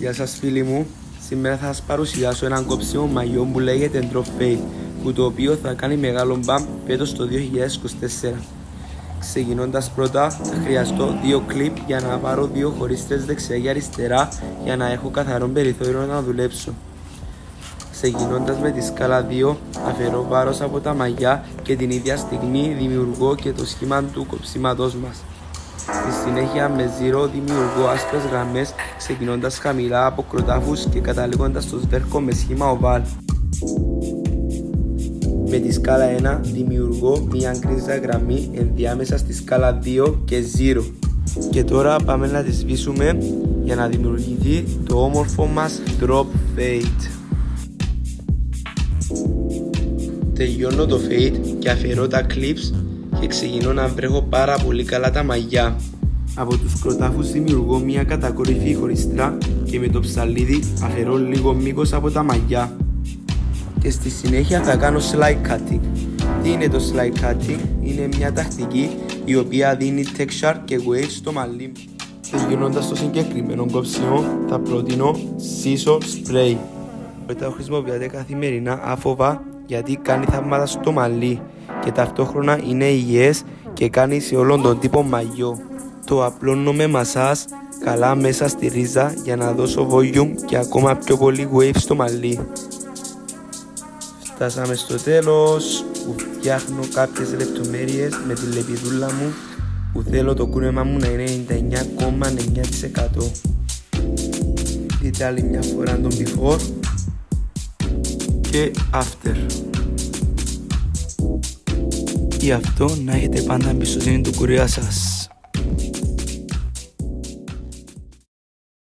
Γεια σας φίλοι μου, σήμερα θα σας παρουσιάσω έναν κόψιμο μαγιό που λέγεται Drop Fade, που το οποίο θα κάνει μεγάλο μπαμ φέτος το 2024. Ξεκινώντας πρώτα θα χρειαστώ 2 κλιπ για να πάρω 2 χωρίστρες δεξιά και αριστερά για να έχω καθαρό περιθώριο να δουλέψω. Ξεκινώντας με τη σκάλα 2, αφαιρώ βάρος από τα μαγιά και την ίδια στιγμή δημιουργώ και το σχήμα του κοψίματός μας. Στη συνέχεια με ζύρο δημιουργώ άσπρες γραμμές, ξεκινώντας χαμηλά από κροτάφους και καταλήγοντας στο σβέρκο με σχήμα οβάλ. Με τη σκάλα 1 δημιουργώ μια γκρίζα γραμμή ενδιάμεσα στη σκάλα 2 και 0. Και τώρα πάμε να τη σβήσουμε για να δημιουργηθεί το όμορφο μας Drop Fade. Τελειώνω το fade και αφαιρώ τα clips και ξεκινώ να βρέχω πάρα πολύ καλά τα μαγιά. Από τους κροτάφους δημιουργώ μια κατακόρυφη χωριστρά και με το ψαλίδι αφαιρώ λίγο μήκος από τα μαγιά. Και στη συνέχεια θα κάνω slide cutting. Τι είναι το slide cutting? Είναι μια τακτική η οποία δίνει texture και waves στο μαλλί. Τελειώνοντας το συγκεκριμένο κόψιμο θα προτείνω scissor spray. Το χρησιμοποιάτε καθημερινά άφοβα γιατί κάνει θαύματα στο μαλλί και ταυτόχρονα είναι υγιές και κάνει σε όλον τον τύπο μαγιό. Το απλώνω με μασάζ καλά μέσα στη ρίζα για να δώσω volume και ακόμα πιο πολύ wave στο μαλλί. Φτάσαμε στο τέλος που φτιάχνω κάποιες λεπτομέρειες με τη λεπιδούλα μου που θέλω το κούνεμα μου να είναι 99,9%. Δείτε άλλη μια φορά τον before και after. Γι' αυτό να έχετε πάντα εμπιστοσύνη του κουρέα σας.